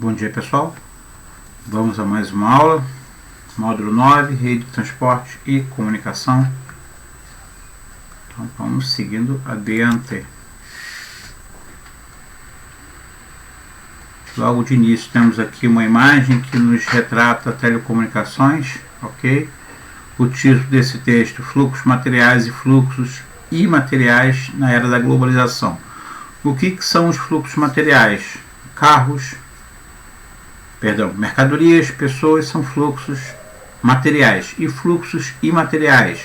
Bom dia, pessoal. Vamos a mais uma aula. Módulo 9, Rede de Transporte e Comunicação. Então, vamos seguindo adiante. Logo de início temos aqui uma imagem que nos retrata telecomunicações, ok? O título desse texto: Fluxos materiais e fluxos imateriais na era da globalização. O que são os fluxos materiais? Mercadorias, pessoas são fluxos materiais, e fluxos imateriais,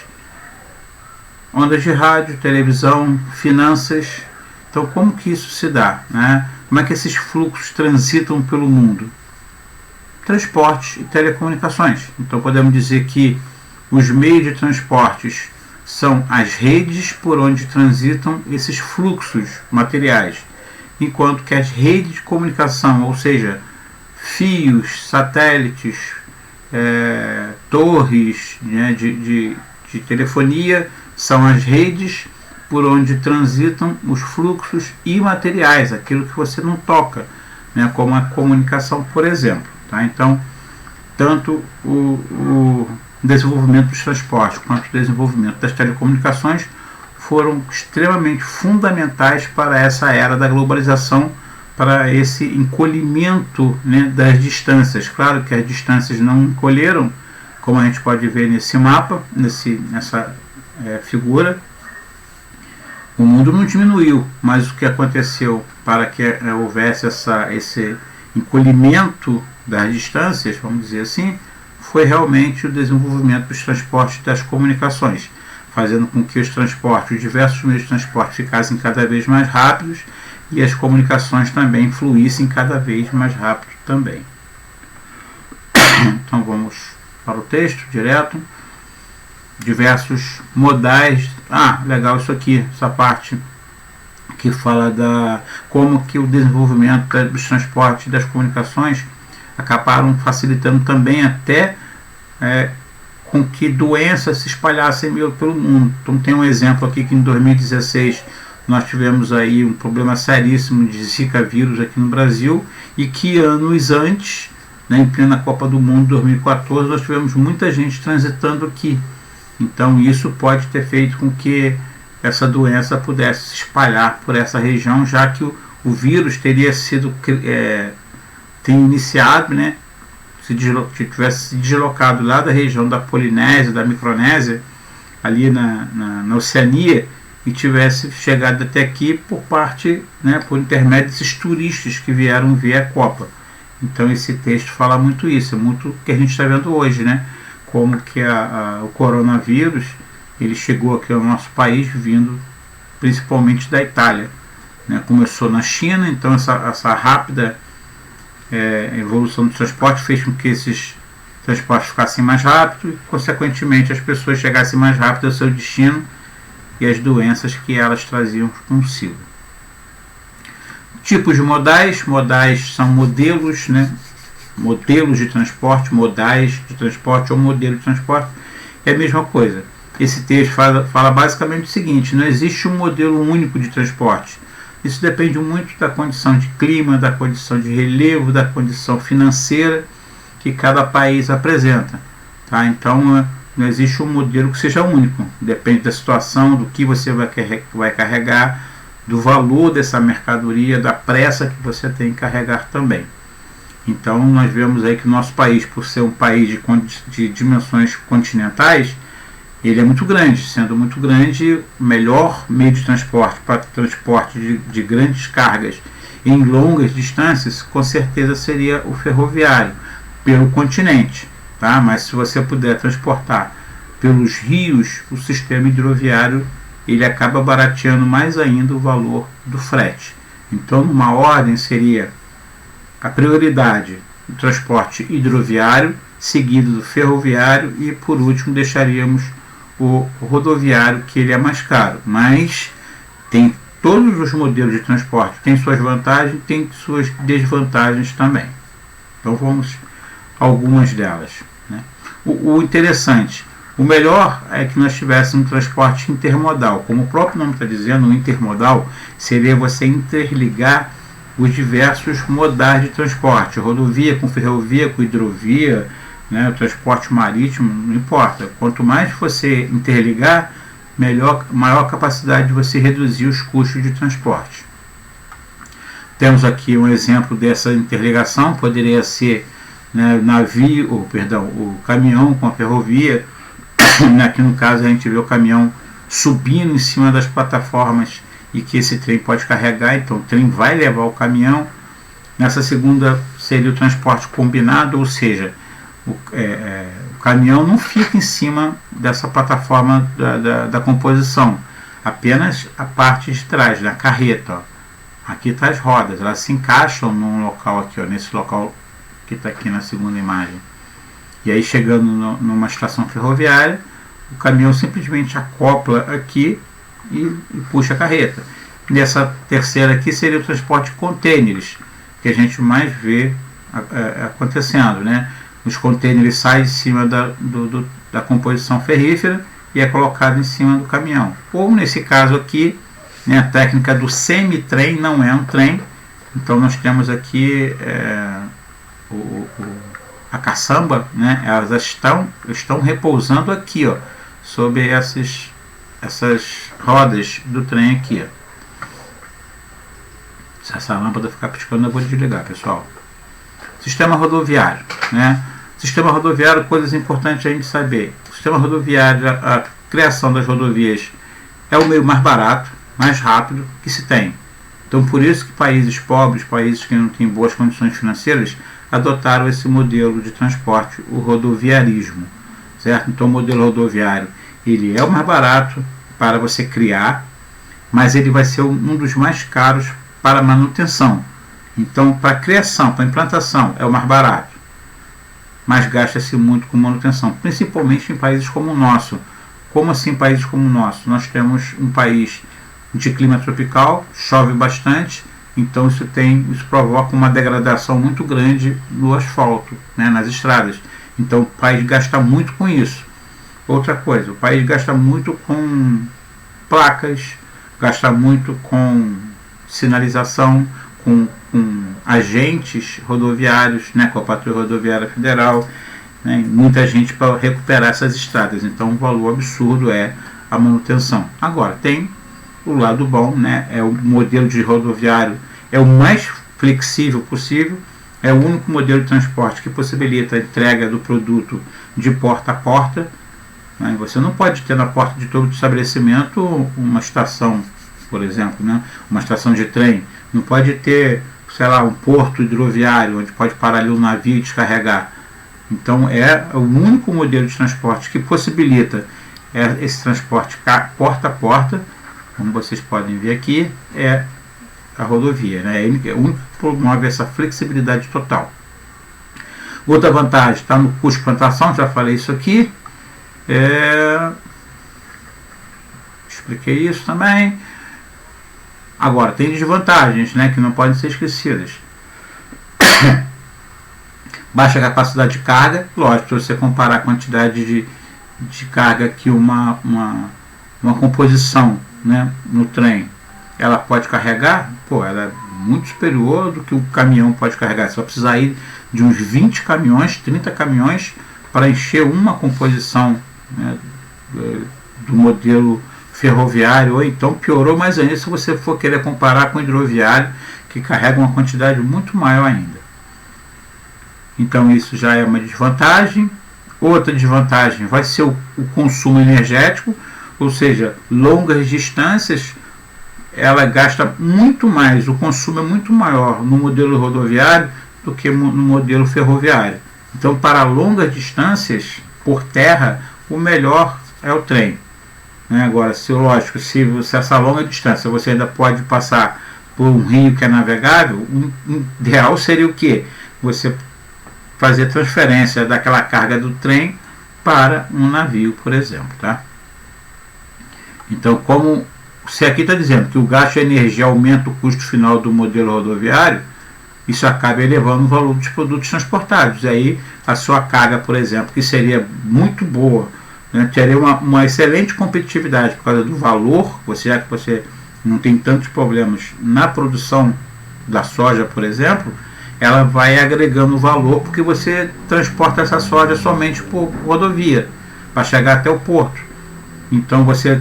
ondas de rádio, televisão, finanças. Então, como que isso se dá, né? Como é que esses fluxos transitam pelo mundo? Transporte e telecomunicações. Então, podemos dizer que os meios de transportes são as redes por onde transitam esses fluxos materiais, enquanto que as redes de comunicação, ou seja, fios, satélites, torres, né, de telefonia, são as redes por onde transitam os fluxos imateriais, aquilo que você não toca, né, como a comunicação, por exemplo. Tá? Então, tanto o desenvolvimento dos transportes quanto o desenvolvimento das telecomunicações foram extremamente fundamentais para essa era da globalização, para esse encolhimento, né, das distâncias. Claro que as distâncias não encolheram, como a gente pode ver nesse mapa, nessa figura. O mundo não diminuiu, mas o que aconteceu para que houvesse esse encolhimento das distâncias, vamos dizer assim, foi realmente o desenvolvimento dos transportes e das comunicações, fazendo com que os diversos meios de transporte ficassem cada vez mais rápidos e as comunicações também fluíssem cada vez mais rápido também. Então vamos para o texto direto. Diversos modais. Legal isso aqui, essa parte que fala como que o desenvolvimento dos transportes e das comunicações acabaram facilitando também até com que doenças se espalhassem pelo mundo. Então tem um exemplo aqui que em 2016 nós tivemos aí um problema seríssimo de Zika vírus aqui no Brasil, e que anos antes, né, em plena Copa do Mundo 2014, nós tivemos muita gente transitando aqui. Então isso pode ter feito com que essa doença pudesse se espalhar por essa região, já que o vírus teria iniciado, né, se tivesse se deslocado lá da região da Polinésia, da Micronésia, ali na Oceania, e tivesse chegado até aqui por intermédio desses turistas que vieram ver a Copa. Então esse texto fala muito isso, é muito o que a gente está vendo hoje, né? Como que o coronavírus ele chegou aqui ao nosso país vindo principalmente da Itália, né? Começou na China, então essa rápida evolução do transporte fez com que esses transportes ficassem mais rápidos e, consequentemente, as pessoas chegassem mais rápido ao seu destino e as doenças que elas traziam consigo. Tipos de modais. Modais são modelos, né? Modelos de transporte, modais de transporte ou modelo de transporte é a mesma coisa. Esse texto fala basicamente o seguinte: não existe um modelo único de transporte. Isso depende muito da condição de clima, da condição de relevo, da condição financeira que cada país apresenta. Tá? Então, não existe um modelo que seja único. Depende da situação, do que você vai carregar, do valor dessa mercadoria, da pressa que você tem que carregar também. Então, nós vemos aí que o nosso país, por ser um país de dimensões continentais, ele é muito grande. Sendo muito grande, o melhor meio de transporte para transporte de grandes cargas em longas distâncias, com certeza seria o ferroviário, pelo continente. Tá? Mas se você puder transportar pelos rios, o sistema hidroviário ele acaba barateando mais ainda o valor do frete. Então, numa ordem, seria a prioridade do transporte hidroviário, seguido do ferroviário, e por último deixaríamos o rodoviário, que ele é mais caro, mas tem todos os modelos de transporte, tem suas vantagens, tem suas desvantagens também. Então vamos a algumas delas, né? O interessante, o melhor é que nós tivéssemos um transporte intermodal. Como o próprio nome está dizendo, o intermodal seria você interligar os diversos modais de transporte, rodovia com ferrovia, com hidrovia, né, o transporte marítimo, não importa. Quanto mais você interligar, maior capacidade de você reduzir os custos de transporte. Temos aqui um exemplo dessa interligação, poderia ser, né, o caminhão com a ferrovia. Aqui no caso a gente vê o caminhão subindo em cima das plataformas e que esse trem pode carregar, então o trem vai levar o caminhão. Nessa segunda seria o transporte combinado, ou seja, o caminhão não fica em cima dessa plataforma da composição, apenas a parte de trás, da carreta. Ó. Aqui está as rodas, elas se encaixam num local aqui, ó, nesse local que está aqui na segunda imagem. E aí, chegando numa estação ferroviária, o caminhão simplesmente acopla aqui e puxa a carreta. Nessa terceira aqui seria o transporte de contêineres, que a gente mais vê acontecendo, né? Os contêineres saem de cima da composição ferrífera e é colocado em cima do caminhão. Ou nesse caso aqui, né, a técnica do semi-trem, não é um trem. Então nós temos aqui a caçamba, né? Elas estão repousando aqui, ó, sobre essas rodas do trem aqui, ó. Se essa lâmpada ficar piscando, eu vou desligar, pessoal. Sistema rodoviário, né? Sistema rodoviário, coisas importantes a gente saber. O sistema rodoviário, a criação das rodovias é o meio mais barato, mais rápido que se tem. Então, por isso que países pobres, países que não têm boas condições financeiras, adotaram esse modelo de transporte, o rodoviarismo, certo? Então, o modelo rodoviário, ele é o mais barato para você criar, mas ele vai ser um dos mais caros para manutenção. Então, para criação, para implantação, é o mais barato, mas gasta-se muito com manutenção, principalmente em países como o nosso. Como assim países como o nosso? Nós temos um país de clima tropical, chove bastante, então isso provoca uma degradação muito grande no asfalto, né, nas estradas. Então o país gasta muito com isso. Outra coisa, o país gasta muito com placas, gasta muito com sinalização, com agentes rodoviários, né, com a Patrulha Rodoviária Federal, né, muita gente para recuperar essas estradas. Então o valor absurdo é a manutenção. Agora, tem o lado bom, né, é o modelo de rodoviário, é o mais flexível possível, é o único modelo de transporte que possibilita a entrega do produto de porta a porta. Né, você não pode ter na porta de todo o estabelecimento uma estação, por exemplo, né, uma estação de trem. Não pode ter, sei lá, um porto hidroviário onde pode parar ali um navio e descarregar. Então é o único modelo de transporte que possibilita esse transporte porta a porta, como vocês podem ver aqui, é a rodovia, né? É o único que promove essa flexibilidade total. Outra vantagem está no custo de plantação, já falei isso aqui. Expliquei isso também. Agora, tem desvantagens, né, que não podem ser esquecidas. Baixa capacidade de carga, lógico, se você comparar a quantidade de carga que uma composição, né, no trem, ela pode carregar, ela é muito superior do que o caminhão pode carregar. Você vai precisar ir de uns 20 caminhões, 30 caminhões para encher uma composição, né, do modelo ferroviário, ou então piorou mais ainda se você for querer comparar com o hidroviário, que carrega uma quantidade muito maior ainda. Então isso já é uma desvantagem. Outra desvantagem vai ser o consumo energético, ou seja, longas distâncias, ela gasta muito mais, o consumo é muito maior no modelo rodoviário do que no modelo ferroviário. Então, para longas distâncias por terra, o melhor é o trem. Agora, lógico, se essa longa distância você ainda pode passar por um rio que é navegável, o ideal seria o quê? Você fazer transferência daquela carga do trem para um navio, por exemplo, tá? Então, como se aqui está dizendo que o gasto de energia aumenta o custo final do modelo rodoviário, isso acaba elevando o valor dos produtos transportados. Aí a sua carga, por exemplo, que seria muito boa, né, teria uma excelente competitividade por causa do valor, já que você não tem tantos problemas na produção da soja, por exemplo, ela vai agregando valor porque você transporta essa soja somente por rodovia para chegar até o porto. Então você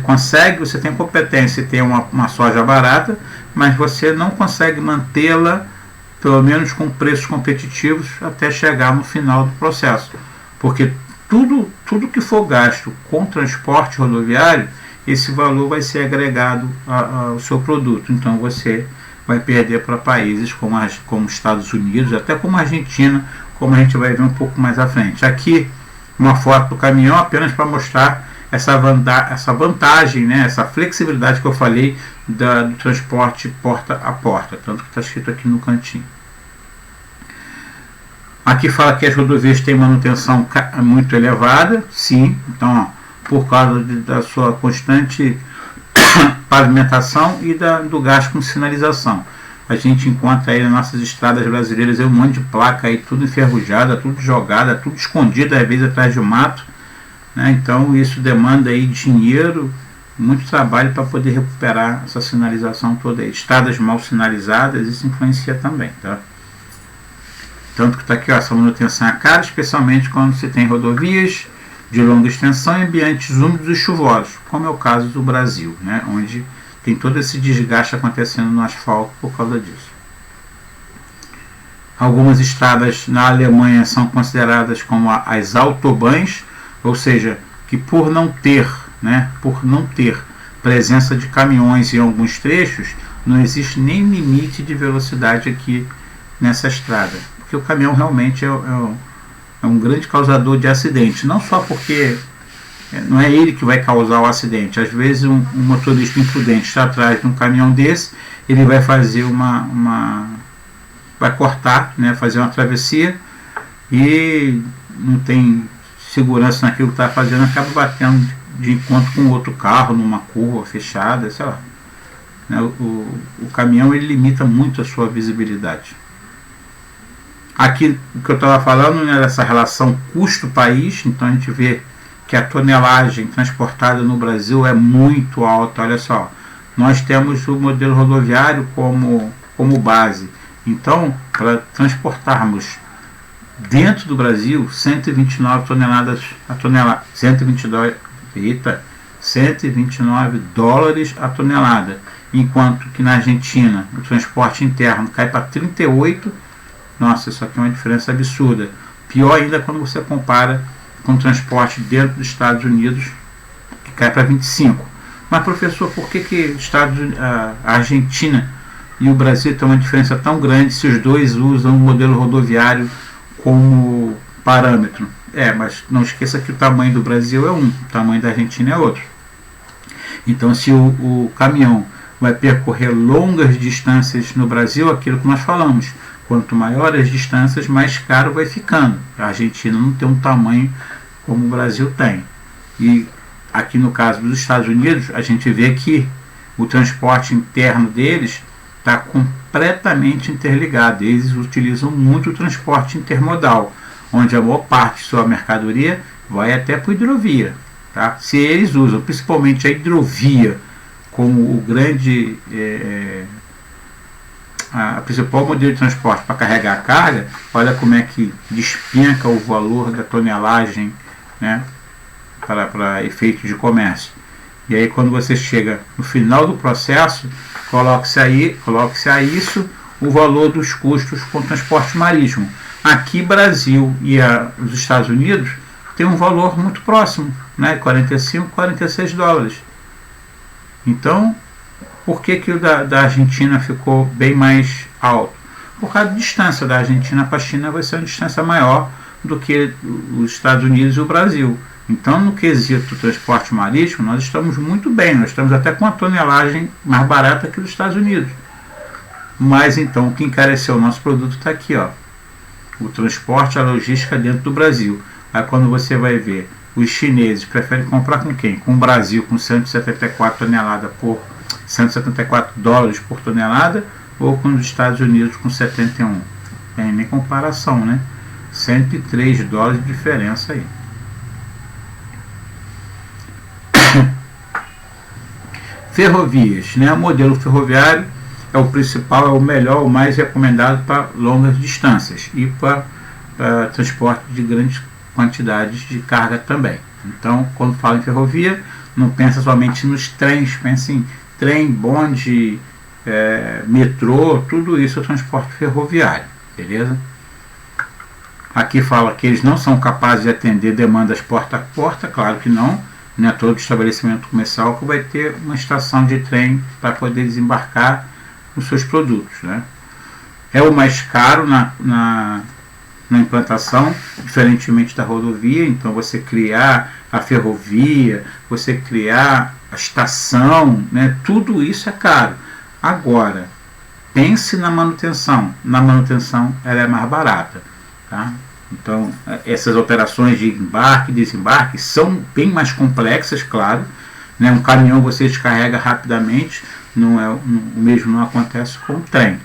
tem competência em ter uma soja barata, mas você não consegue mantê-la pelo menos com preços competitivos até chegar no final do processo, porque tudo que for gasto com transporte rodoviário, esse valor vai ser agregado ao seu produto. Então você vai perder para países como Estados Unidos, até como a Argentina, como a gente vai ver um pouco mais à frente. Aqui uma foto do caminhão apenas para mostrar essa vantagem, né, essa flexibilidade que eu falei do transporte porta a porta, tanto que está escrito aqui no cantinho. Aqui fala que as rodovias têm manutenção muito elevada, sim, então por causa da sua constante pavimentação e do gasto com sinalização. A gente encontra aí nas nossas estradas brasileiras um monte de placa aí, tudo enferrujada, tudo jogada, tudo escondido, às vezes atrás de mato, né? Então isso demanda aí dinheiro, muito trabalho para poder recuperar essa sinalização toda aí. Estradas mal sinalizadas, isso influencia também, tá? Tanto que está aqui, ó, essa manutenção é cara, especialmente quando se tem rodovias de longa extensão em ambientes úmidos e chuvosos, como é o caso do Brasil, né, onde tem todo esse desgaste acontecendo no asfalto por causa disso. Algumas estradas na Alemanha são consideradas como as autobahns, ou seja, que por não ter presença de caminhões em alguns trechos, não existe nem limite de velocidade aqui nessa estrada, porque o caminhão realmente é um grande causador de acidente, não só porque não é ele que vai causar o acidente. Às vezes um motorista imprudente está atrás de um caminhão desse, ele vai fazer vai cortar, né, fazer uma travessia e não tem segurança naquilo que está fazendo, acaba batendo de encontro com outro carro numa curva fechada, sei lá. O caminhão ele limita muito a sua visibilidade. Aqui o que eu estava falando, né, dessa relação custo-país, então a gente vê que a tonelagem transportada no Brasil é muito alta. Olha só, nós temos o modelo rodoviário como base. Então, para transportarmos dentro do Brasil 129 toneladas a tonelada, 129 dólares a tonelada, enquanto que na Argentina o transporte interno cai para 38. Nossa, isso aqui é uma diferença absurda. Pior ainda quando você compara com o transporte dentro dos Estados Unidos, que cai para 25. Mas, professor, por que a Argentina e o Brasil têm uma diferença tão grande se os dois usam o modelo rodoviário como parâmetro? Mas não esqueça que o tamanho do Brasil é um, o tamanho da Argentina é outro. Então, se o caminhão vai percorrer longas distâncias no Brasil, aquilo que nós falamos, quanto maiores as distâncias, mais caro vai ficando. A Argentina não tem um tamanho como o Brasil tem. E aqui no caso dos Estados Unidos, a gente vê que o transporte interno deles está completamente interligado. Eles utilizam muito o transporte intermodal, onde a maior parte de sua mercadoria vai até para a hidrovia. Tá? Se eles usam principalmente a hidrovia como o grande... a principal modelo de transporte para carregar a carga, olha como é que despenca o valor da tonelagem, né, para efeito de comércio. E aí quando você chega no final do processo, coloque-se a isso o valor dos custos com transporte marítimo. Aqui Brasil e os Estados Unidos tem um valor muito próximo, né, 45, 46 dólares. Então, por que o da Argentina ficou bem mais alto? Por causa da distância da Argentina para a China vai ser uma distância maior do que os Estados Unidos e o Brasil. Então, no quesito transporte marítimo, nós estamos muito bem, nós estamos até com uma tonelagem mais barata que os Estados Unidos. Mas então, o que encareceu o nosso produto está aqui, ó, o transporte, a logística dentro do Brasil. Aí quando você vai ver, os chineses preferem comprar com quem? Com o Brasil, com 174 dólares por tonelada, ou com os Estados Unidos com 71. Tem nem comparação, né? 103 dólares de diferença aí. Ferrovias, né? O modelo ferroviário é o principal, é o melhor, o mais recomendado para longas distâncias e para transporte de grandes quantidades de carga também. Então, quando fala em ferrovia, não pensa somente nos trens, pensa em trem, bonde, metrô, tudo isso é transporte ferroviário, beleza? Aqui fala que eles não são capazes de atender demandas porta a porta, claro que não, né? Todo estabelecimento comercial que vai ter uma estação de trem para poder desembarcar os seus produtos, né? É o mais caro na implantação, diferentemente da rodovia. Então você criar a ferrovia, você criar a estação, né? Tudo isso é caro. Agora, pense na manutenção. Na manutenção ela é mais barata, tá? Então essas operações de embarque e desembarque são bem mais complexas, claro, né? Um caminhão você descarrega rapidamente, o mesmo não acontece com o trem.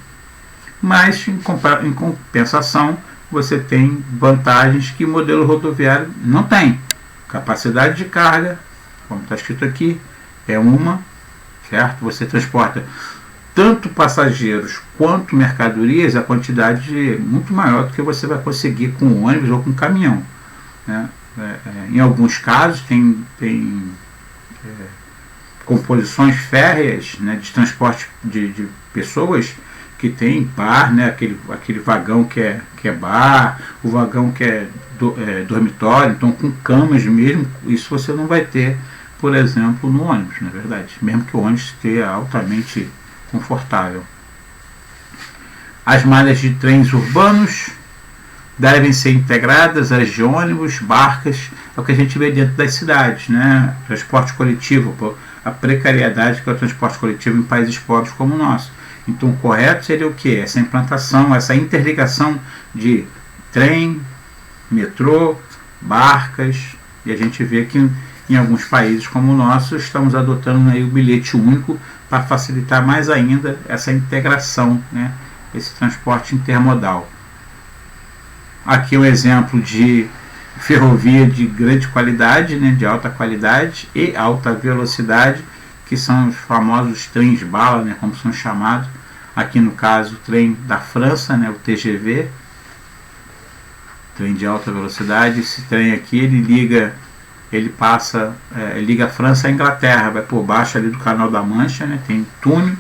Mas em compensação você tem vantagens que o modelo rodoviário não tem. Capacidade de carga, como está escrito aqui, é uma, certo? Você transporta tanto passageiros quanto mercadorias, a quantidade é muito maior do que você vai conseguir com ônibus ou com caminhão, né? Em alguns casos tem composições férreas, né, de transporte de pessoas que tem bar, né, aquele vagão que é bar, o vagão que é dormitório, então com camas mesmo. Isso você não vai ter, por exemplo, no ônibus, na verdade, mesmo que o ônibus esteja altamente confortável. As malhas de trens urbanos devem ser integradas às de ônibus, barcas, é o que a gente vê dentro das cidades, né? Transporte coletivo, a precariedade que é o transporte coletivo em países pobres como o nosso. Então, o correto seria o que? Essa implantação, essa interligação de trem, metrô, barcas, e a gente vê que em alguns países como o nosso estamos adotando aí o bilhete único para facilitar mais ainda essa integração, né? Esse transporte intermodal. Aqui um exemplo de ferrovia de grande qualidade, né? De alta qualidade e alta velocidade, que são os famosos trens bala, né? Como são chamados. Aqui no caso o trem da França, né? O TGV, trem de alta velocidade. Esse trem aqui ele liga a França à Inglaterra, vai por baixo ali do Canal da Mancha, né? Tem túnel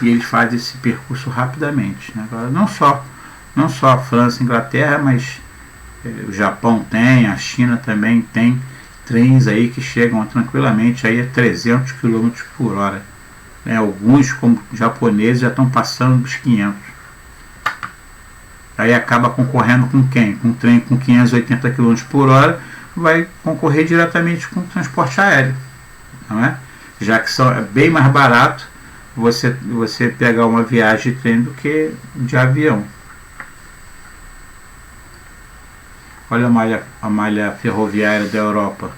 e ele faz esse percurso rapidamente, né? Agora, não só a França e a Inglaterra, mas o Japão tem, a China também tem trens aí que chegam tranquilamente aí a 300 km por hora. Alguns, como japoneses, já estão passando dos 500. Aí acaba concorrendo com quem? Com um trem com 580 km por hora, vai concorrer diretamente com o transporte aéreo, não é? Já que é bem mais barato você pegar uma viagem de trem do que de avião. Olha a malha ferroviária da Europa,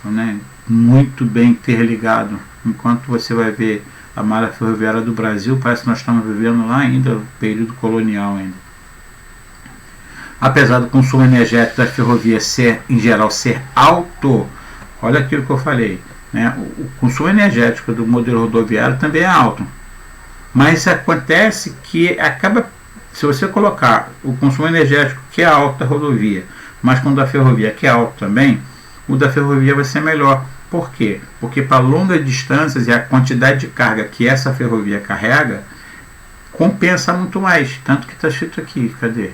né? Muito bem interligado. Enquanto você vai ver a malha ferroviária do Brasil, parece que nós estamos vivendo lá ainda, no período colonial ainda. Apesar do consumo energético da ferrovia em geral ser alto, olha aquilo que eu falei, né? O consumo energético do modelo rodoviário também é alto. Mas acontece que se você colocar o consumo energético que é alto da rodovia, mas com o da ferrovia que é alto também, o da ferrovia vai ser melhor. Por quê? Porque para longas distâncias e a quantidade de carga que essa ferrovia carrega compensa muito mais. Tanto que está escrito aqui, cadê?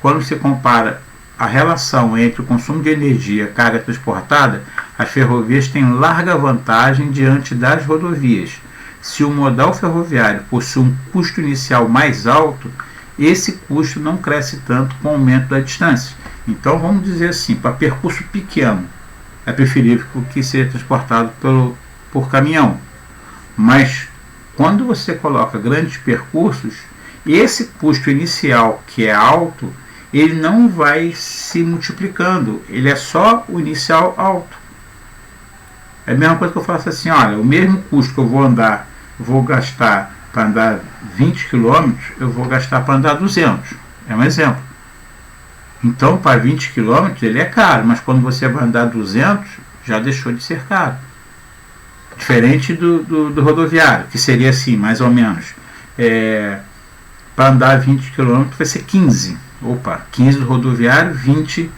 Quando se compara a relação entre o consumo de energia e a carga transportada, as ferrovias têm larga vantagem diante das rodovias. Se o modal ferroviário possui um custo inicial mais alto, esse custo não cresce tanto com o aumento da distância. Então vamos dizer assim, para percurso pequeno, é preferível que seja transportado por caminhão. Mas quando você coloca grandes percursos, esse custo inicial que é alto, ele não vai se multiplicando, ele é só o inicial alto. É a mesma coisa que eu faço assim, olha, o mesmo custo que eu vou gastar para andar 20 km, eu vou gastar para andar 200. É um exemplo. Então, para 20 km ele é caro, mas quando você vai andar 200, já deixou de ser caro. Diferente do rodoviário, que seria assim, mais ou menos. para andar 20 km vai ser 15. Opa, 15 do rodoviário, 20,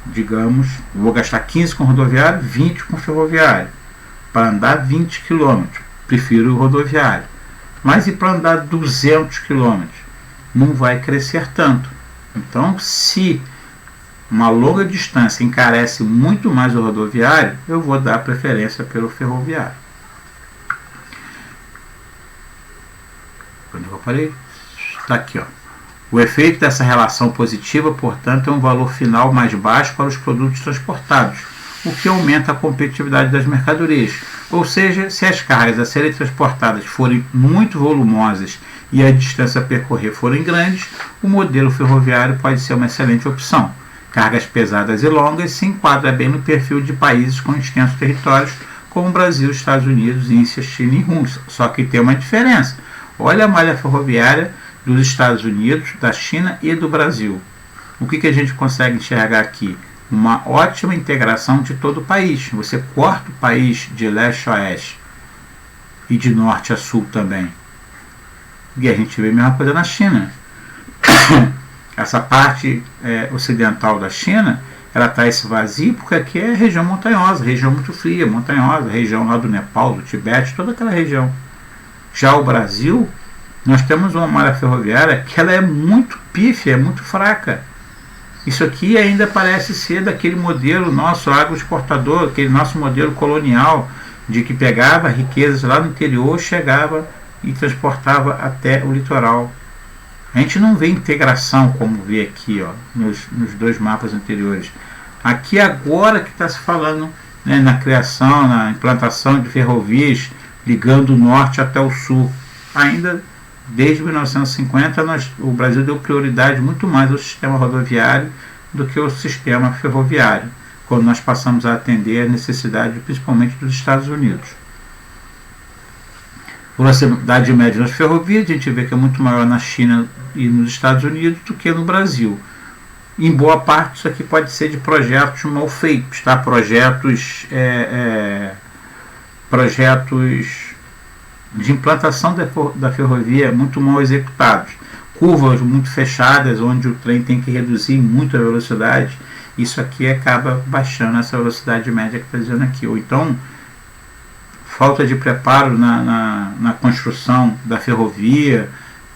digamos, vou gastar 15 com rodoviário, 20 com ferroviário. Para andar 20 km, prefiro o rodoviário. Mas e para andar 200 km? Não vai crescer tanto. Então, se uma longa distância encarece muito mais o rodoviário, eu vou dar preferência pelo ferroviário. Onde eu parei? Está aqui, ó. O efeito dessa relação positiva, portanto, é um valor final mais baixo para os produtos transportados, o que aumenta a competitividade das mercadorias. Ou seja, se as cargas a serem transportadas forem muito volumosas e a distância a percorrer forem grandes, o modelo ferroviário pode ser uma excelente opção. Cargas pesadas e longas se enquadra bem no perfil de países com extensos territórios, como Brasil, Estados Unidos, Índia, China e Rússia. Só que tem uma diferença. Olha a malha ferroviária dos Estados Unidos, da China e do Brasil. O que a gente consegue enxergar aqui? Uma ótima integração de todo o país. Você corta o país de leste a oeste e de norte a sul também. E a gente vê a mesma coisa na China. Essa parte ocidental da China, ela está esse vazio porque aqui é região montanhosa, região muito fria, montanhosa, região lá do Nepal, do Tibete, toda aquela região. Já o Brasil, nós temos uma malha ferroviária que ela é muito pífia, é muito fraca. Isso aqui ainda parece ser daquele modelo nosso agroexportador, aquele nosso modelo colonial, de que pegava riquezas lá no interior, chegava e transportava até o litoral. A gente não vê integração como vê aqui, ó, nos dois mapas anteriores. Aqui agora que está se falando, né, na criação, na implantação de ferrovias ligando o norte até o sul. Ainda desde 1950 o Brasil deu prioridade muito mais ao sistema rodoviário do que ao sistema ferroviário, quando nós passamos a atender a necessidade principalmente dos Estados Unidos. A velocidade média das ferrovias, a gente vê que é muito maior na China e nos Estados Unidos do que no Brasil. Em boa parte isso aqui pode ser de projetos mal feitos, tá? Projetos de implantação da ferrovia muito mal executados. Curvas muito fechadas, onde o trem tem que reduzir muito a velocidade. Isso aqui acaba baixando essa velocidade média que está dizendo aqui. Ou então, falta de preparo na construção da ferrovia,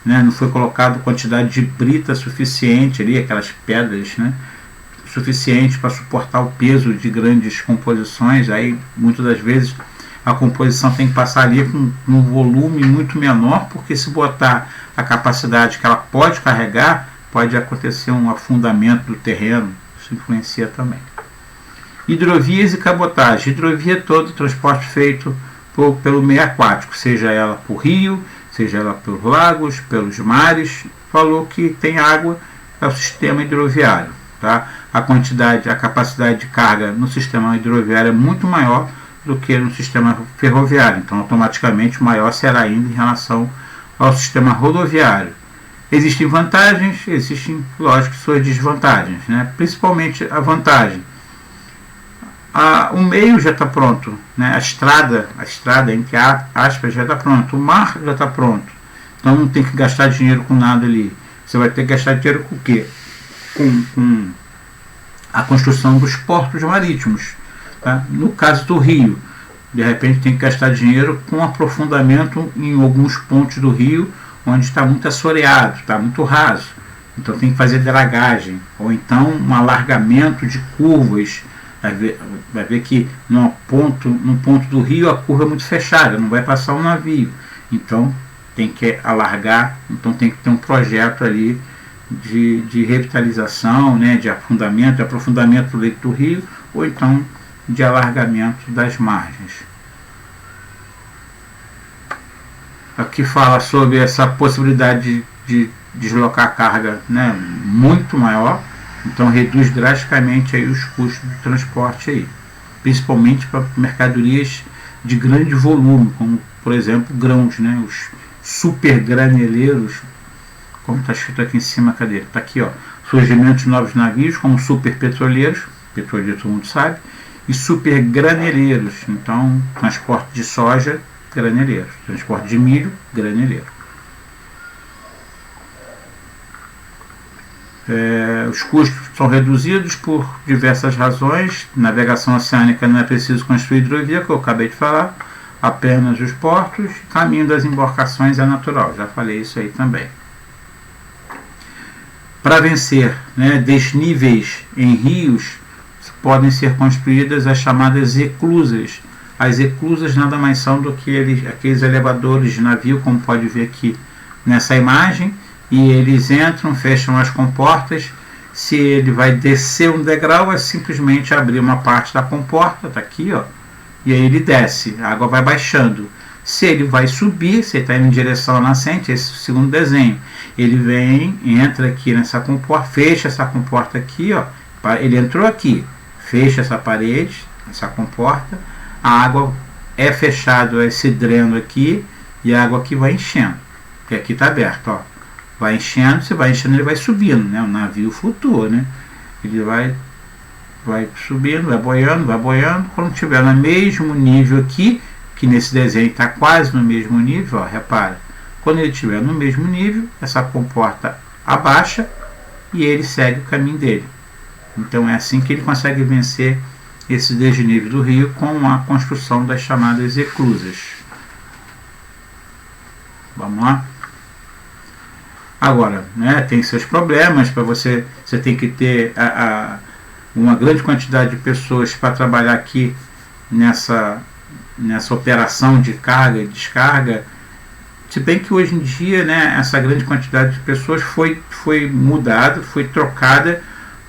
né? Não foi colocado quantidade de brita suficiente ali, aquelas pedras, né? Suficiente para suportar o peso de grandes composições. Aí, muitas das vezes, a composição tem que passar ali com um volume muito menor, porque se botar a capacidade que ela pode carregar, pode acontecer um afundamento do terreno. Isso influencia também. Hidrovias e cabotagem. Hidrovia é todo o transporte feito pelo meio aquático, seja ela por rio, seja ela pelos lagos, pelos mares. Falou que tem água, é o sistema hidroviário. Tá? A capacidade de carga no sistema hidroviário é muito maior do que no sistema ferroviário. Então, automaticamente, maior será ainda em relação ao sistema rodoviário. Existem vantagens, existem, lógico, suas desvantagens, né? Principalmente a vantagem. O meio já está pronto, né? A estrada, entre aspas, já está pronto. O mar já está pronto. Então, não tem que gastar dinheiro com nada ali. Você vai ter que gastar dinheiro com o quê? Com a construção dos portos marítimos. Tá? No caso do rio, de repente tem que gastar dinheiro com aprofundamento em alguns pontos do rio onde está muito assoreado, está muito raso. Então tem que fazer dragagem, ou então um alargamento de curvas. Vai ver que no ponto do rio a curva é muito fechada, não vai passar um navio. Então tem que alargar, então tem que ter um projeto ali de revitalização, né, de aprofundamento do leito do rio, ou então de alargamento das margens. Aqui fala sobre essa possibilidade de deslocar a carga, né, muito maior, então reduz drasticamente aí os custos do transporte aí, principalmente para mercadorias de grande volume, como por exemplo grãos, né, os super graneleiros, como está escrito aqui em cima, cadê? Está aqui, ó, surgimento de novos navios como super petroleiros, petroleiro todo mundo sabe, e super graneleiros. Então, transporte de soja, graneleiro. Transporte de milho, graneleiro. Os custos são reduzidos por diversas razões. Navegação oceânica não é preciso construir hidrovia, que eu acabei de falar, apenas os portos. Caminho das embarcações é natural, já falei isso aí também. Para vencer, né, desníveis em rios, podem ser construídas as chamadas eclusas. As eclusas nada mais são do que aqueles elevadores de navio, como pode ver aqui nessa imagem, e eles entram, fecham as comportas. Se ele vai descer um degrau, é simplesmente abrir uma parte da comporta, está aqui, ó, e aí ele desce, a água vai baixando. Se ele vai subir, se ele está indo em direção à nascente, esse é o segundo desenho, ele vem, entra aqui nessa comporta, fecha essa comporta aqui, ó, ele entrou aqui, fecha essa parede, essa comporta, a água é fechado esse dreno aqui, e a água aqui vai enchendo, porque aqui está aberto, ó, vai enchendo, se vai enchendo ele vai subindo, né, o navio flutua, né, ele vai subindo, vai boiando, quando estiver no mesmo nível aqui, que nesse desenho está quase no mesmo nível, ó, repara, quando ele estiver no mesmo nível, essa comporta abaixa e ele segue o caminho dele. Então é assim que ele consegue vencer esse desnível do rio, com a construção das chamadas eclusas. Vamos lá? Agora, né, tem seus problemas, para você tem que ter uma grande quantidade de pessoas para trabalhar aqui nessa operação de carga e descarga, se bem que hoje em dia, né, essa grande quantidade de pessoas foi mudada, foi trocada.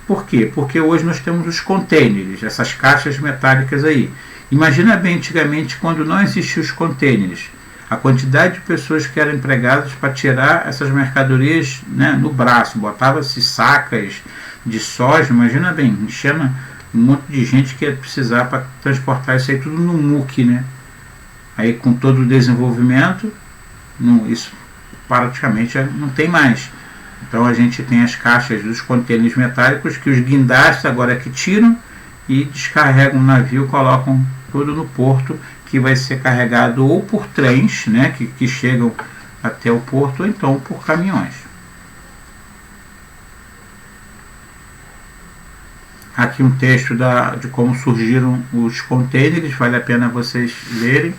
Por quê? Porque hoje nós temos os containers, essas caixas metálicas aí. Imagina bem antigamente, quando não existiam os containers, a quantidade de pessoas que eram empregadas para tirar essas mercadorias, né, no braço, botava-se sacas de soja, imagina bem, enchendo um monte de gente que ia precisar para transportar isso aí tudo no muque, né? Aí com todo o desenvolvimento, isso praticamente não tem mais. Então a gente tem as caixas dos contêineres metálicos, que os guindastes agora que tiram e descarregam o navio, colocam tudo no porto, que vai ser carregado ou por trens, né, que chegam até o porto, ou então por caminhões. Aqui um texto de como surgiram os contêineres, vale a pena vocês lerem.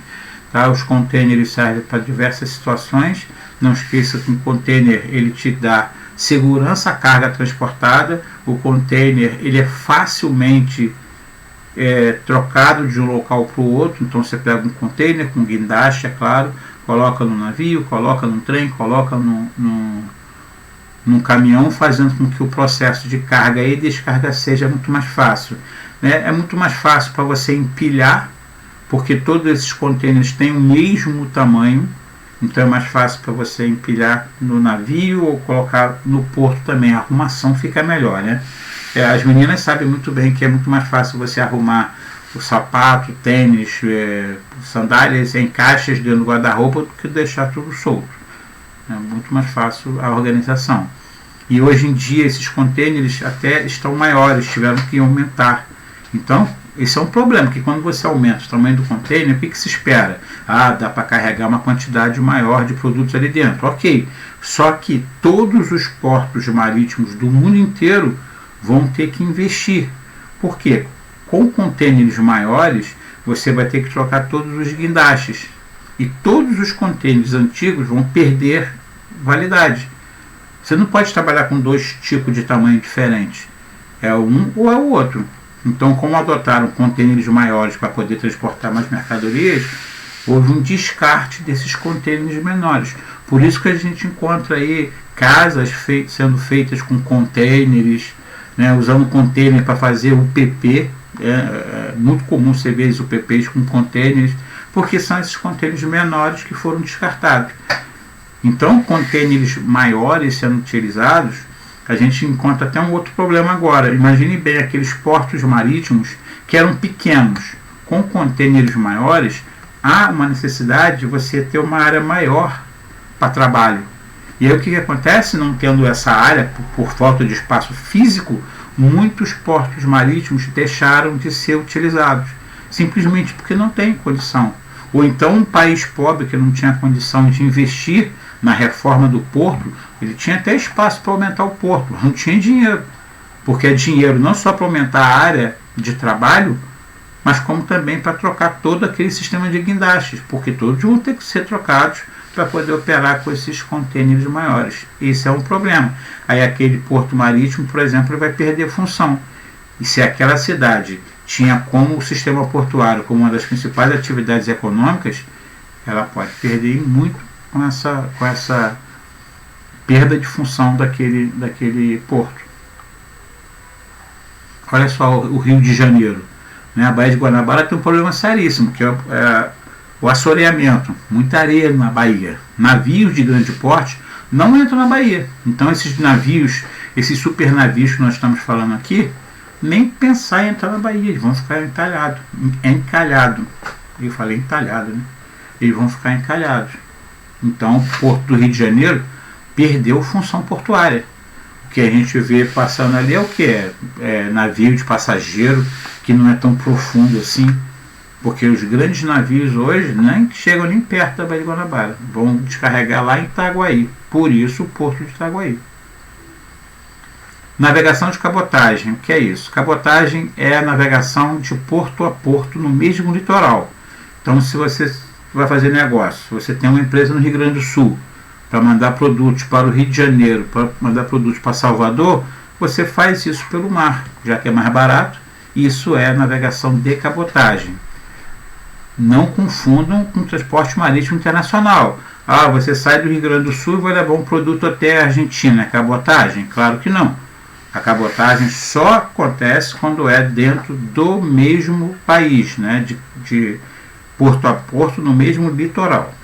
Tá? Os contêineres servem para diversas situações. Não esqueça que um container ele te dá segurança à carga transportada. O container ele é facilmente trocado de um local para o outro. Então você pega um container com guindaste, é claro, coloca no navio, coloca no trem, coloca num caminhão, fazendo com que o processo de carga e descarga seja muito mais fácil. Né? É muito mais fácil para você empilhar, porque todos esses contêineres têm o mesmo tamanho, então é mais fácil para você empilhar no navio ou colocar no porto também, a arrumação fica melhor, né? As meninas sabem muito bem que é muito mais fácil você arrumar o sapato, tênis, sandálias em caixas dentro do guarda-roupa do que deixar tudo solto. É muito mais fácil a organização. E hoje em dia esses contêineres até estão maiores, tiveram que aumentar. Então, esse é um problema, que quando você aumenta o tamanho do container, o que se espera? Dá para carregar uma quantidade maior de produtos ali dentro. Ok, só que todos os portos marítimos do mundo inteiro vão ter que investir. Por quê? Com contêineres maiores, você vai ter que trocar todos os guindastes. E todos os contêineres antigos vão perder validade. Você não pode trabalhar com dois tipos de tamanho diferentes. É um ou é o outro. Então, como adotaram contêineres maiores para poder transportar mais mercadorias, houve um descarte desses contêineres menores. Por isso que a gente encontra aí casas sendo feitas com contêineres, né, usando container para fazer UPP. É muito comum você ver os UPPs com contêineres, porque são esses contêineres menores que foram descartados. Então, contêineres maiores sendo utilizados, a gente encontra até um outro problema agora. Imagine bem aqueles portos marítimos que eram pequenos. Com contêineres maiores, há uma necessidade de você ter uma área maior para trabalho. E aí o que acontece? Não tendo essa área, por falta de espaço físico, muitos portos marítimos deixaram de ser utilizados, simplesmente porque não tem condição. Ou então um país pobre que não tinha condição de investir na reforma do porto, Ele tinha até espaço para aumentar o porto, mas não tinha dinheiro, porque é dinheiro não só para aumentar a área de trabalho, mas como também para trocar todo aquele sistema de guindastes, porque todos vão ter que ser trocados para poder operar com esses contêineres maiores. Isso é um problema. Aí aquele porto marítimo, por exemplo, vai perder função. E se aquela cidade tinha como o sistema portuário como uma das principais atividades econômicas, ela pode perder muito com essa perda de função daquele porto. Olha só o Rio de Janeiro, né? A Baía de Guanabara tem um problema seríssimo, que é o assoreamento, muita areia na Bahia. Navios de grande porte não entram na Bahia. Então esses navios, esses super navios que nós estamos falando aqui, nem pensar em entrar na Bahia, eles vão ficar encalhados. Eu falei entalhado, né? Eles vão ficar encalhados. Então o Porto do Rio de Janeiro perdeu função portuária. O que a gente vê passando ali é o que? É navio de passageiro, que não é tão profundo assim, porque os grandes navios hoje nem chegam nem perto da Baía de Guanabara, vão descarregar lá em Itaguaí, por isso o Porto de Itaguaí. Navegação de cabotagem, o que é isso? Cabotagem é a navegação de porto a porto no mesmo litoral. Então, se você vai fazer negócio, você tem uma empresa no Rio Grande do Sul, para mandar produtos para o Rio de Janeiro, para mandar produtos para Salvador, você faz isso pelo mar, já que é mais barato. Isso é navegação de cabotagem. Não confundam com transporte marítimo internacional. Você sai do Rio Grande do Sul e vai levar um produto até a Argentina. É cabotagem? Claro que não. A cabotagem só acontece quando é dentro do mesmo país, né? de porto a porto no mesmo litoral.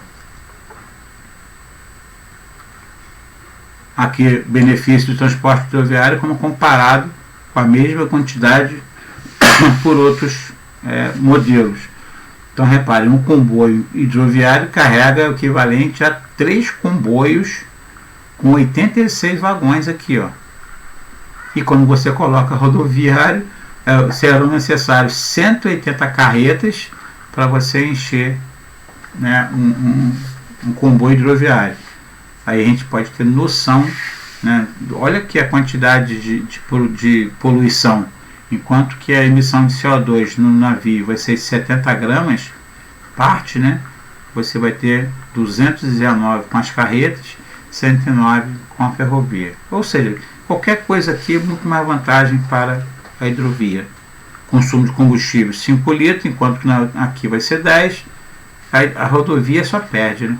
Aqui, benefício do transporte hidroviário como comparado com a mesma quantidade por outros modelos. Então, reparem, um comboio hidroviário carrega o equivalente a 3 comboios com 86 vagões aqui, ó. E quando você coloca rodoviário, serão necessários 180 carretas para você encher, né, um comboio hidroviário. Aí a gente pode ter noção, né? Olha aqui a quantidade de poluição. Enquanto que a emissão de CO2 no navio vai ser 70 gramas, parte, né? Você vai ter 219 com as carretas, 109 com a ferrovia. Ou seja, qualquer coisa aqui é muito mais vantagem para a hidrovia. Consumo de combustível 5 litros, enquanto que aqui vai ser 10. A rodovia só perde, né?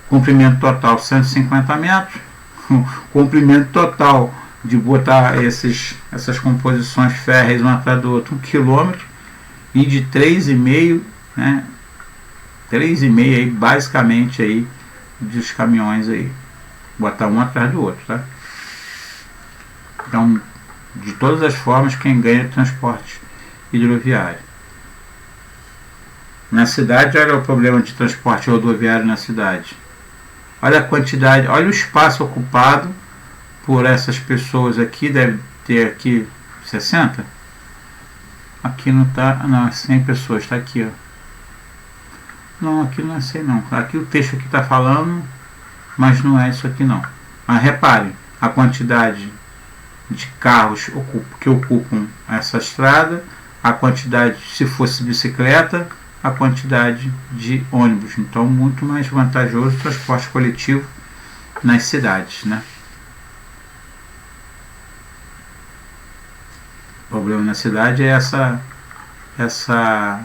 Comprimento total 150 metros. Comprimento total de botar essas composições férreas uma atrás do outro 1 km, e de 3,5, né? 3,5 aí, basicamente aí, dos caminhões aí, botar um atrás do outro, tá? Então, de todas as formas, quem ganha é transporte hidroviário. Na cidade, olha o problema de transporte rodoviário na cidade. Olha a quantidade, olha o espaço ocupado por essas pessoas aqui. Deve ter aqui 60. Aqui não está, não, 100 pessoas, está aqui, ó. Não, aqui não é 100 não. Aqui o texto aqui está falando, mas não é isso aqui não. Mas reparem, a quantidade de carros que ocupam essa estrada, a quantidade, se fosse bicicleta, a quantidade de ônibus. Então, muito mais vantajoso o transporte coletivo nas cidades, né? O problema na cidade é essa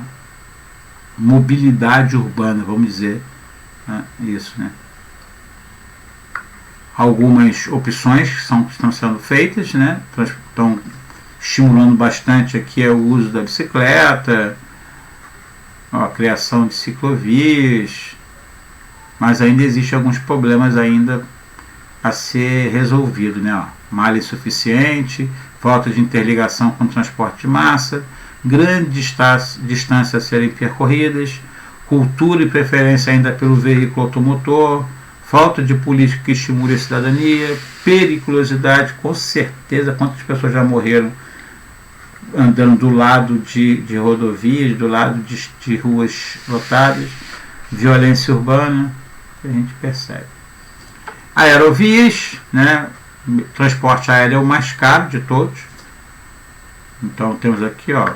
mobilidade urbana, vamos dizer, né? Isso, né? Algumas opções que estão sendo feitas, né? Estão estimulando bastante aqui o uso da bicicleta, a criação de ciclovias, mas ainda existem alguns problemas ainda a ser resolvido, né? Malha insuficiente, falta de interligação com o transporte de massa, grandes distâncias a serem percorridas, cultura e preferência ainda pelo veículo automotor, falta de política que estimule a cidadania, periculosidade, com certeza, quantas pessoas já morreram andando do lado de rodovias, do lado de ruas lotadas, violência urbana, a gente percebe. Aerovias, né? Transporte aéreo é o mais caro de todos. Então temos aqui, ó,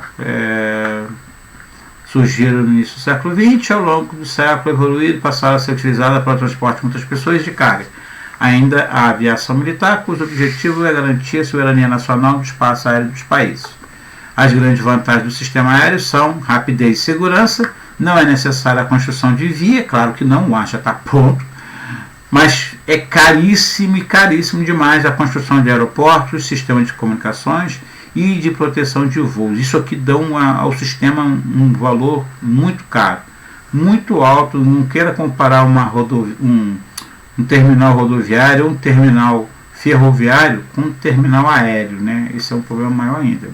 surgiram no início do século XX, ao longo do século evoluíram e passaram a ser utilizadas para o transporte de muitas pessoas de carga. Ainda a aviação militar, cujo objetivo é garantir a soberania nacional do espaço aéreo dos países. As grandes vantagens do sistema aéreo são rapidez e segurança. Não é necessária a construção de via, claro que não, o ar já está pronto, mas é caríssimo e caríssimo demais a construção de aeroportos, sistemas de comunicações e de proteção de voos. Isso aqui dá ao sistema um valor muito caro, muito alto. Não queira comparar um terminal rodoviário ou um terminal ferroviário com um terminal aéreo, né? Esse é um problema maior ainda.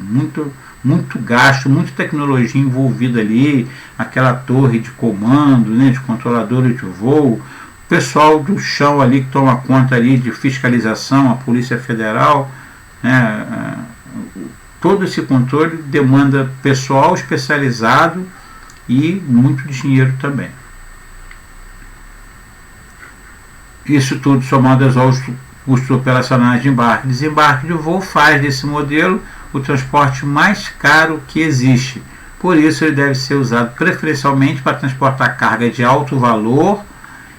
Muito gasto, muita tecnologia envolvida ali, aquela torre de comando, né, de controladores de voo, o pessoal do chão ali que toma conta ali de fiscalização, a Polícia Federal, né, todo esse controle demanda pessoal especializado e muito dinheiro também. Isso tudo somado aos custos operacionais de embarque e desembarque de voo faz desse modelo o transporte mais caro que existe. Por isso ele deve ser usado preferencialmente para transportar carga de alto valor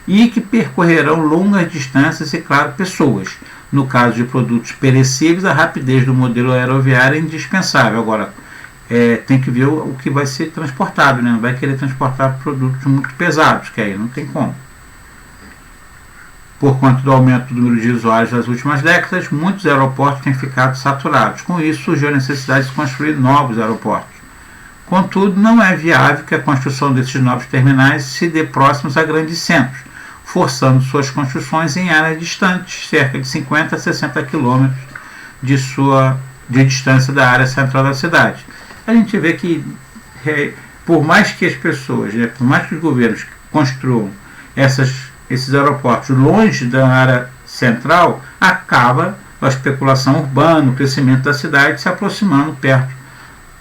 e que percorrerão longas distâncias e, claro, pessoas. No caso de produtos perecíveis, a rapidez do modelo aeroviário é indispensável. Agora, tem que ver o que vai ser transportado, né? Não vai querer transportar produtos muito pesados, que aí não tem como. Por conta do aumento do número de usuários nas últimas décadas, muitos aeroportos têm ficado saturados. Com isso, surgiu a necessidade de construir novos aeroportos. Contudo, não é viável que a construção desses novos terminais se dê próximos a grandes centros, forçando suas construções em áreas distantes, cerca de 50 a 60 quilômetros de distância da área central da cidade. A gente vê que, por mais que as pessoas, né, por mais que os governos construam esses aeroportos longe da área central, acaba a especulação urbana, o crescimento da cidade se aproximando perto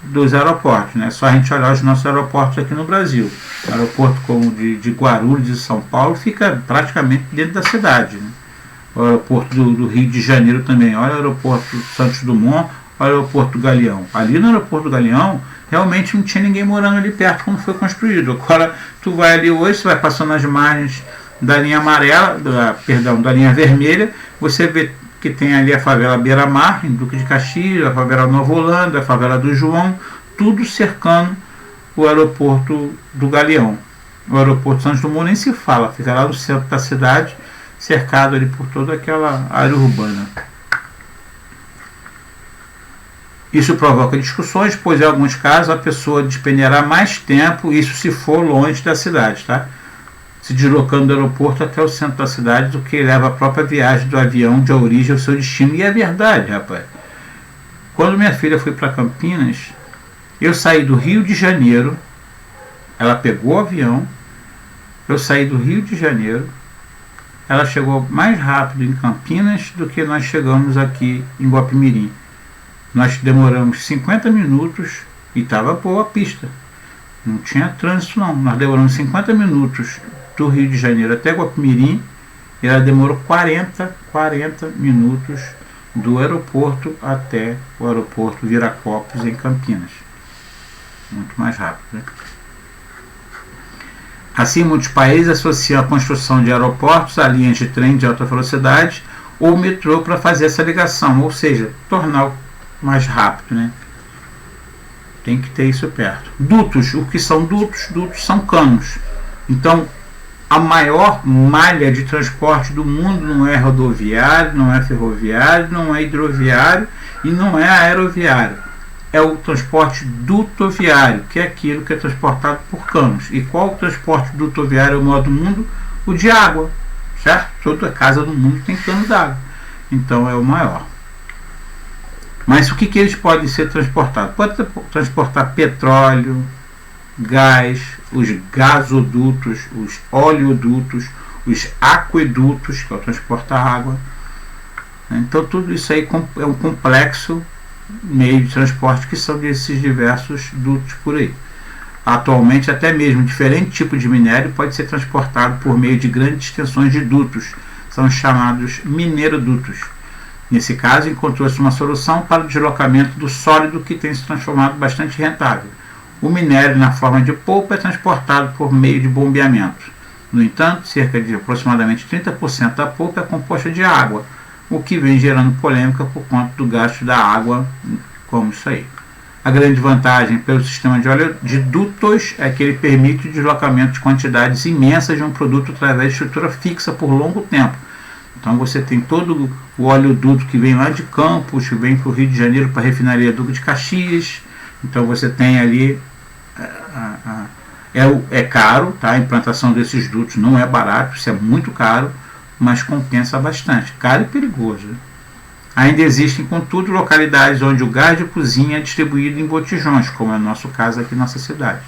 dos aeroportos, né? Só a gente olhar os nossos aeroportos aqui no Brasil. O aeroporto como de Guarulhos e São Paulo fica praticamente dentro da cidade, né? O aeroporto do Rio de Janeiro também. Olha o aeroporto Santos Dumont, olha o aeroporto do Galeão. Ali no aeroporto do Galeão, realmente não tinha ninguém morando ali perto quando foi construído. Agora, tu vai ali hoje, você vai passando nas margens da linha amarela, da linha vermelha, você vê que tem ali a favela Beira-Mar, em Duque de Caxias, a favela Nova Holanda, a favela do João, tudo cercando o aeroporto do Galeão. O aeroporto Santos Dumont nem se fala, fica lá no centro da cidade, cercado ali por toda aquela área urbana. Isso provoca discussões, pois em alguns casos a pessoa despenderá mais tempo, isso se for longe da cidade, tá? Se deslocando do aeroporto até o centro da cidade, do que leva a própria viagem do avião de origem ao seu destino. E é verdade, rapaz. Quando minha filha foi para Campinas, eu saí do Rio de Janeiro, ela pegou o avião, eu saí do Rio de Janeiro, ela chegou mais rápido em Campinas do que nós chegamos aqui em Guapimirim. Nós demoramos 50 minutos e estava boa a pista. Não tinha trânsito não. Nós demoramos 50 minutos do Rio de Janeiro até Guapimirim e ela demorou 40 minutos do aeroporto até o aeroporto Viracopos em Campinas. Muito mais rápido, né? Assim, muitos países associam a construção de aeroportos a linhas de trem de alta velocidade ou metrô para fazer essa ligação, ou seja, tornar mais rápido, né? Tem que ter isso perto. Dutos, o que são dutos? Dutos são canos. Então, a maior malha de transporte do mundo não é rodoviário, não é ferroviário, não é hidroviário e não é aeroviário. É o transporte dutoviário, que é aquilo que é transportado por canos. E qual o transporte dutoviário é o maior do mundo? O de água, certo? Toda casa do mundo tem cano d'água. Então é o maior. Mas o que eles podem ser transportados? Pode transportar petróleo, gás, os gasodutos, os oleodutos, os aquedutos, que é o transportar água. Então tudo isso aí é um complexo meio de transporte que são desses diversos dutos por aí. Atualmente até mesmo diferente tipo de minério pode ser transportado por meio de grandes extensões de dutos, são os chamados minerodutos. Nesse caso, encontrou-se uma solução para o deslocamento do sólido que tem se transformado bastante rentável. O minério, na forma de polpa, é transportado por meio de bombeamento. No entanto, cerca de aproximadamente 30% da polpa é composta de água, o que vem gerando polêmica por conta do gasto da água, como isso aí. A grande vantagem pelo sistema de dutos é que ele permite o deslocamento de quantidades imensas de um produto através de estrutura fixa por longo tempo. Então você tem todo o oleoduto que vem lá de Campos, que vem para o Rio de Janeiro para a refinaria Duque de Caxias. Então você tem ali, é caro, tá? A implantação desses dutos não é barato, isso é muito caro, mas compensa bastante, caro e perigoso. Ainda existem, contudo, localidades onde o gás de cozinha é distribuído em botijões, como é o nosso caso aqui na nossa cidade,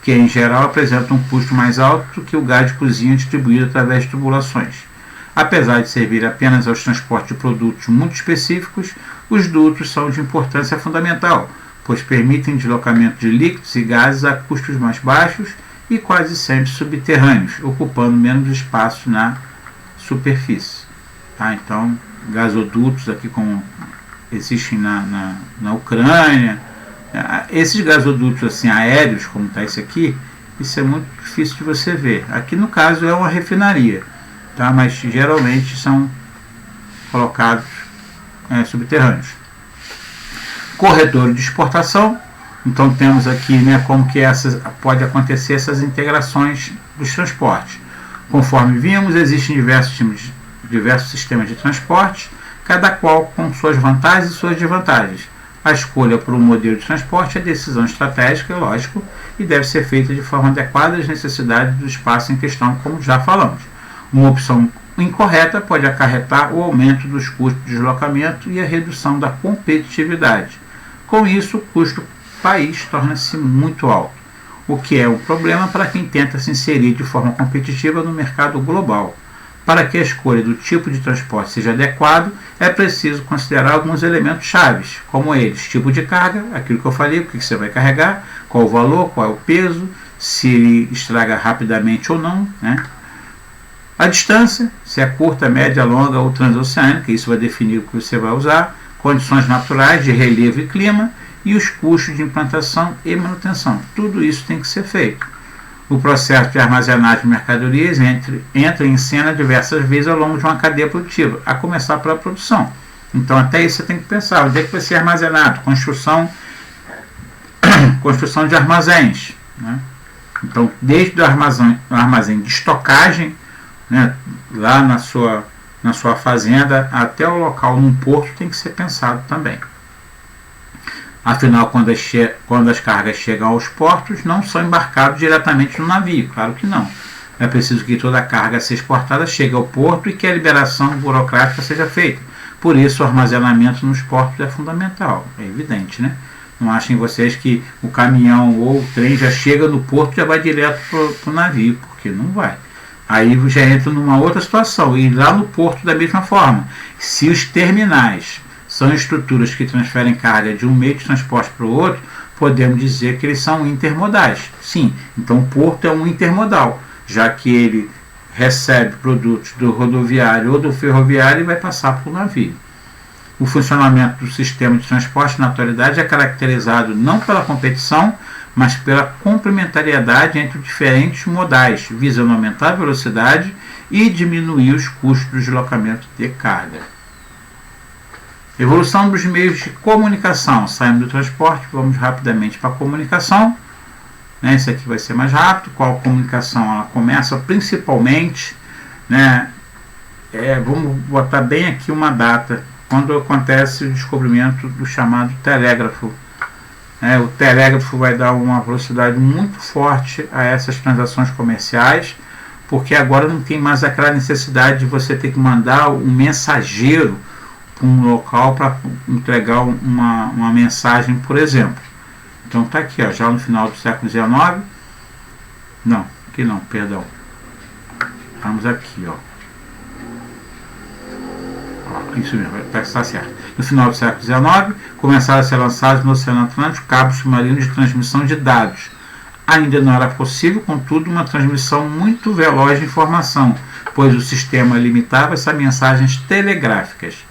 que em geral apresenta um custo mais alto que o gás de cozinha distribuído através de tubulações. Apesar de servir apenas aos transportes de produtos muito específicos, os dutos são de importância fundamental, pois permitem deslocamento de líquidos e gases a custos mais baixos e quase sempre subterrâneos, ocupando menos espaço na superfície. Tá? Então, gasodutos aqui como existem na Ucrânia, esses gasodutos assim, aéreos, como está esse aqui, isso é muito difícil de você ver. Aqui no caso é uma refinaria, tá? Mas geralmente são colocados subterrâneos. Corredor de exportação, então temos aqui, né, como que pode acontecer essas integrações dos transportes. Conforme vimos, existem diversos sistemas de transporte, cada qual com suas vantagens e suas desvantagens. A escolha por um modelo de transporte é decisão estratégica, é lógico, e deve ser feita de forma adequada às necessidades do espaço em questão, como já falamos. Uma opção incorreta pode acarretar o aumento dos custos de deslocamento e a redução da competitividade. Com isso, o custo país torna-se muito alto, o que é um problema para quem tenta se inserir de forma competitiva no mercado global. Para que a escolha do tipo de transporte seja adequado, é preciso considerar alguns elementos chaves, como eles: tipo de carga, aquilo que eu falei, o que você vai carregar, qual o valor, qual é o peso, se ele estraga rapidamente ou não, né? A distância, se é curta, média, longa ou transoceânica, isso vai definir o que você vai usar, condições naturais de relevo e clima e os custos de implantação e manutenção. Tudo isso tem que ser feito. O processo de armazenagem de mercadorias entra em cena diversas vezes ao longo de uma cadeia produtiva, a começar pela produção. Então, até isso você tem que pensar: onde é que vai ser armazenado? Construção de armazéns, né? Então, desde o armazém de estocagem, né, lá na sua fazenda, até o local num porto, tem que ser pensado também. Afinal, quando as cargas chegam aos portos, não são embarcadas diretamente no navio, claro que não. É preciso que toda a carga a ser exportada chegue ao porto e que a liberação burocrática seja feita. Por isso, o armazenamento nos portos é fundamental, é evidente, né? Não achem vocês que o caminhão ou o trem já chega no porto e já vai direto para o navio, porque não vai. Aí já entra numa outra situação, e lá no porto da mesma forma. Se os terminais são estruturas que transferem carga de um meio de transporte para o outro, podemos dizer que eles são intermodais. Sim, então o porto é um intermodal, já que ele recebe produtos do rodoviário ou do ferroviário e vai passar para o navio. O funcionamento do sistema de transporte na atualidade é caracterizado não pela competição, mas pela complementariedade entre diferentes modais, visando aumentar a velocidade e diminuir os custos do deslocamento de carga. Evolução dos meios de comunicação. Saímos do transporte, vamos rapidamente para a comunicação. Esse aqui vai ser mais rápido. Qual comunicação? Ela começa principalmente, né, vamos botar bem aqui uma data, quando acontece o descobrimento do chamado telégrafo. O telégrafo vai dar uma velocidade muito forte a essas transações comerciais, porque agora não tem mais aquela necessidade de você ter que mandar um mensageiro para um local para entregar uma mensagem, por exemplo. Então está aqui, ó, já no final do século XIX. Não, aqui não, perdão. Vamos aqui, ó. Isso mesmo, está certo. No final do século XIX, começaram a ser lançados no Oceano Atlântico cabos submarinos de transmissão de dados. Ainda não era possível, contudo, uma transmissão muito veloz de informação, pois o sistema limitava-se a mensagens telegráficas.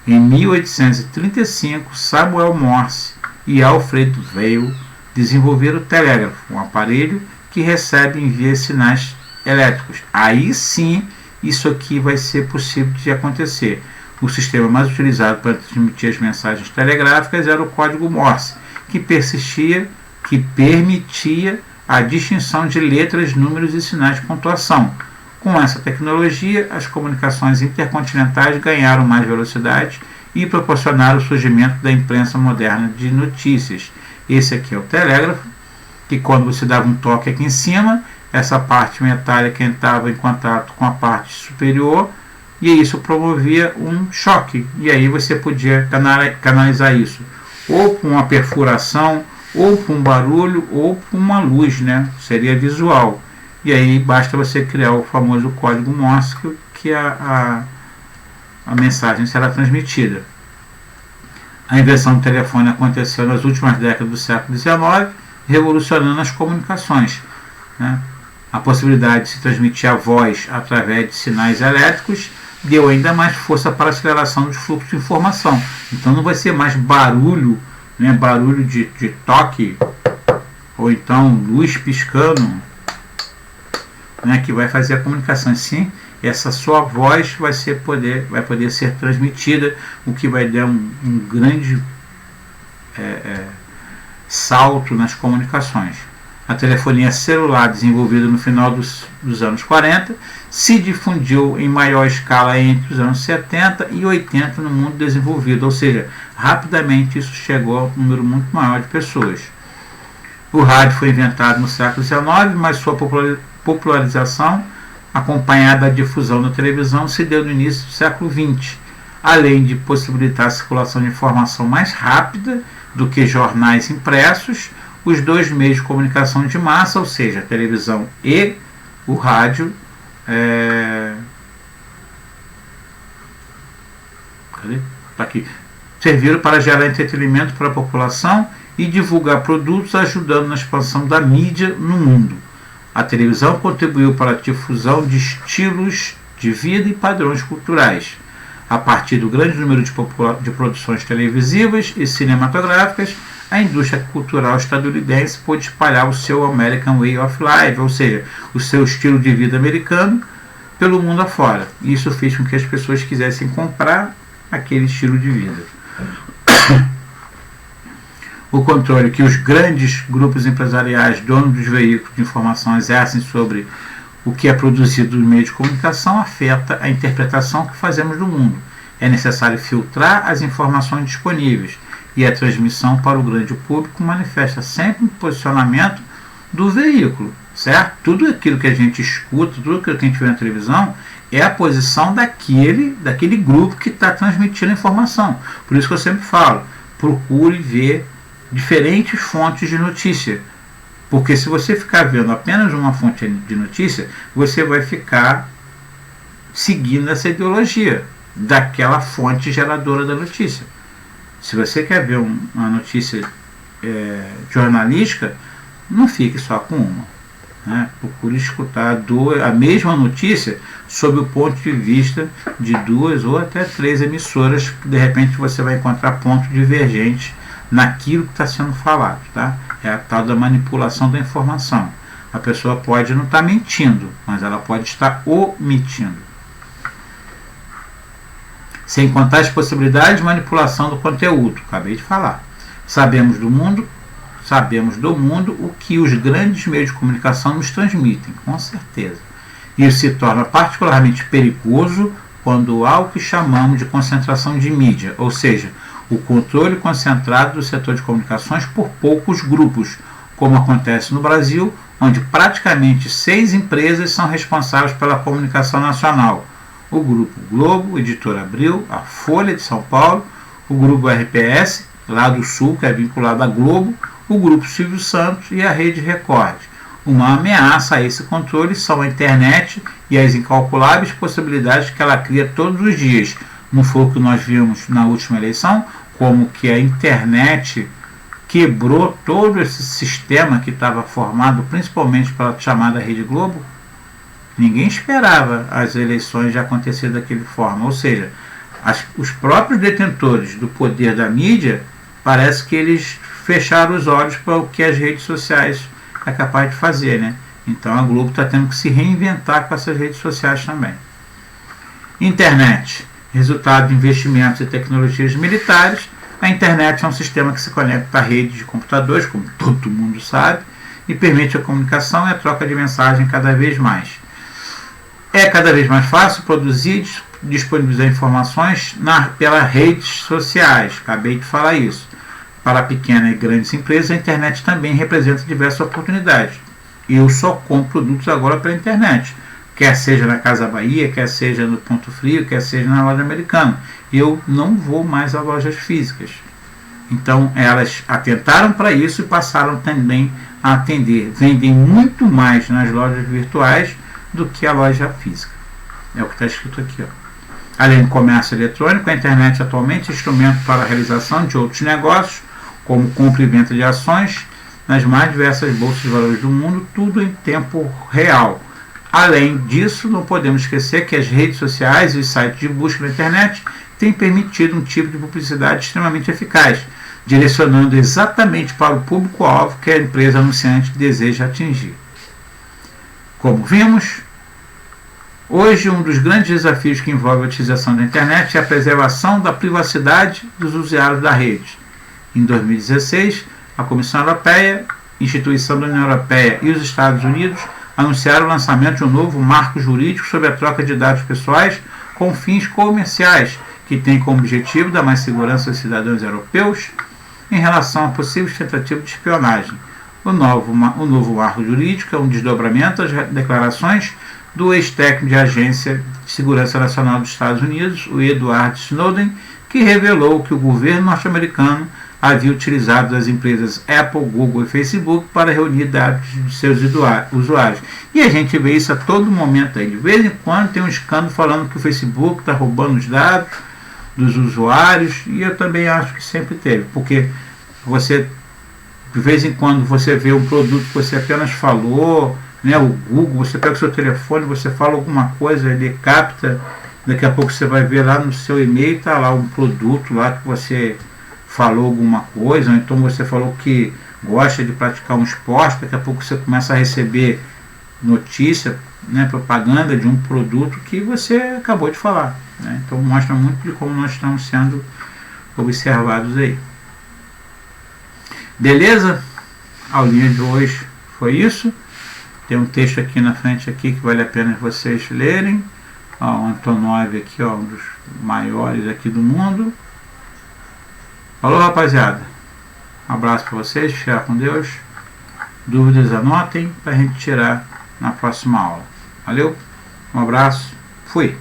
Em 1835, Samuel Morse e Alfred Vail desenvolveram o telégrafo, um aparelho que recebe e envia sinais elétricos. Aí sim, isso aqui vai ser possível de acontecer. O sistema mais utilizado para transmitir as mensagens telegráficas era o código Morse, que permitia a distinção de letras, números e sinais de pontuação. Com essa tecnologia, as comunicações intercontinentais ganharam mais velocidade e proporcionaram o surgimento da imprensa moderna de notícias. Esse aqui é o telégrafo, que quando você dava um toque aqui em cima, essa parte metálica entrava em contato com a parte superior e isso promovia um choque. E aí você podia canalizar isso ou por uma perfuração, ou por um barulho, ou por uma luz, né? Seria visual. E aí basta você criar o famoso código Morse que a mensagem será transmitida. A invenção do telefone aconteceu nas últimas décadas do século XIX, revolucionando as comunicações, né? A possibilidade de se transmitir a voz através de sinais elétricos deu ainda mais força para a aceleração dos fluxos de informação. Então não vai ser mais barulho, né? Barulho de toque, ou então luz piscando, né? Que vai fazer a comunicação. Sim, essa sua voz vai poder ser transmitida, o que vai dar um grande salto nas comunicações. A telefonia celular, desenvolvida no final dos anos 40, se difundiu em maior escala entre os anos 70 e 80 no mundo desenvolvido, ou seja, rapidamente isso chegou a um número muito maior de pessoas. O rádio foi inventado no século XIX, mas sua popularização, acompanhada da difusão da televisão, se deu no início do século XX, além de possibilitar a circulação de informação mais rápida do que jornais impressos. Os dois meios de comunicação de massa, ou seja, a televisão e o rádio, serviram para gerar entretenimento para a população e divulgar produtos, ajudando na expansão da mídia no mundo. A televisão contribuiu para a difusão de estilos de vida e padrões culturais. A partir do grande número de produções televisivas e cinematográficas, a indústria cultural estadunidense pôde espalhar o seu American Way of Life, ou seja, o seu estilo de vida americano, pelo mundo afora. Isso fez com que as pessoas quisessem comprar aquele estilo de vida. O controle que os grandes grupos empresariais, donos dos veículos de informação, exercem sobre o que é produzido no meio de comunicação afeta a interpretação que fazemos do mundo. É necessário filtrar as informações disponíveis, e a transmissão para o grande público manifesta sempre o posicionamento do veículo, certo? Tudo aquilo que a gente escuta, tudo aquilo que a gente vê na televisão é a posição daquele grupo que está transmitindo a informação. Por isso que eu sempre falo, procure ver diferentes fontes de notícia, porque se você ficar vendo apenas uma fonte de notícia, você vai ficar seguindo essa ideologia daquela fonte geradora da notícia. Se você quer ver uma notícia jornalística, não fique só com uma, né? Procure escutar a mesma notícia sob o ponto de vista de 2 ou até 3 emissoras, que de repente você vai encontrar pontos divergentes naquilo que está sendo falado, tá? É a tal da manipulação da informação. A pessoa pode não estar mentindo, mas ela pode estar omitindo. Sem contar as possibilidades de manipulação do conteúdo. Acabei de falar. Sabemos do mundo o que os grandes meios de comunicação nos transmitem, com certeza. Isso se torna particularmente perigoso quando há o que chamamos de concentração de mídia, ou seja, o controle concentrado do setor de comunicações por poucos grupos, como acontece no Brasil, onde praticamente 6 empresas são responsáveis pela comunicação nacional. O Grupo Globo, Editora Abril, a Folha de São Paulo, o Grupo RPS, lá do Sul, que é vinculado à Globo, o Grupo Silvio Santos e a Rede Record. Uma ameaça a esse controle são a internet e as incalculáveis possibilidades que ela cria todos os dias. Não foi o que nós vimos na última eleição, como que a internet quebrou todo esse sistema que estava formado principalmente pela chamada Rede Globo? Ninguém esperava as eleições já acontecer daquela forma. Ou seja, os próprios detentores do poder da mídia, parece que eles fecharam os olhos para o que as redes sociais é capaz de fazer, né? Então a Globo está tendo que se reinventar com essas redes sociais também. Internet. Resultado de investimentos em tecnologias militares. A internet é um sistema que se conecta a redes de computadores, como todo mundo sabe, e permite a comunicação e a troca de mensagem cada vez mais. É cada vez mais fácil produzir e disponibilizar informações pelas redes sociais. Acabei de falar isso. Para pequenas e grandes empresas, a internet também representa diversas oportunidades. Eu só compro produtos agora pela internet. Quer seja na Casa Bahia, quer seja no Ponto Frio, quer seja na loja Americana. Eu não vou mais a lojas físicas. Então elas atentaram para isso e passaram também a atender. Vendem muito mais nas lojas virtuais do que a loja física. É o que está escrito aqui. Ó. Além do comércio eletrônico, a internet atualmente é instrumento para a realização de outros negócios, como compra e venda de ações nas mais diversas bolsas de valores do mundo, tudo em tempo real. Além disso, não podemos esquecer que as redes sociais e os sites de busca na internet têm permitido um tipo de publicidade extremamente eficaz, direcionando exatamente para o público-alvo que a empresa anunciante deseja atingir. Como vimos, hoje um dos grandes desafios que envolve a utilização da internet é a preservação da privacidade dos usuários da rede. Em 2016, a Comissão Europeia, instituição da União Europeia e os Estados Unidos anunciaram o lançamento de um novo marco jurídico sobre a troca de dados pessoais com fins comerciais, que tem como objetivo dar mais segurança aos cidadãos europeus em relação a possíveis tentativas de espionagem. O novo marco jurídico é um desdobramento das declarações do ex-técnico de Agência de Segurança Nacional dos Estados Unidos, o Edward Snowden, que revelou que o governo norte-americano havia utilizado as empresas Apple, Google e Facebook para reunir dados de seus usuários. E a gente vê isso a todo momento aí. De vez em quando tem um escândalo falando que o Facebook está roubando os dados dos usuários, e eu também acho que sempre teve, porque de vez em quando você vê um produto que você apenas falou, né, o Google, você pega o seu telefone, você fala alguma coisa, ele capta, daqui a pouco você vai ver lá no seu e-mail, está lá um produto lá que você falou alguma coisa, ou então você falou que gosta de praticar um esporte, daqui a pouco você começa a receber notícia, né, propaganda de um produto que você acabou de falar. Né? Então mostra muito de como nós estamos sendo observados aí. Beleza? A aulinha de hoje foi isso. Tem um texto aqui na frente aqui que vale a pena vocês lerem. Ó, o Antonov aqui, ó, um dos maiores aqui do mundo. Falou, rapaziada. Um abraço para vocês, ficar com Deus. Dúvidas anotem para a gente tirar na próxima aula. Valeu, um abraço, fui.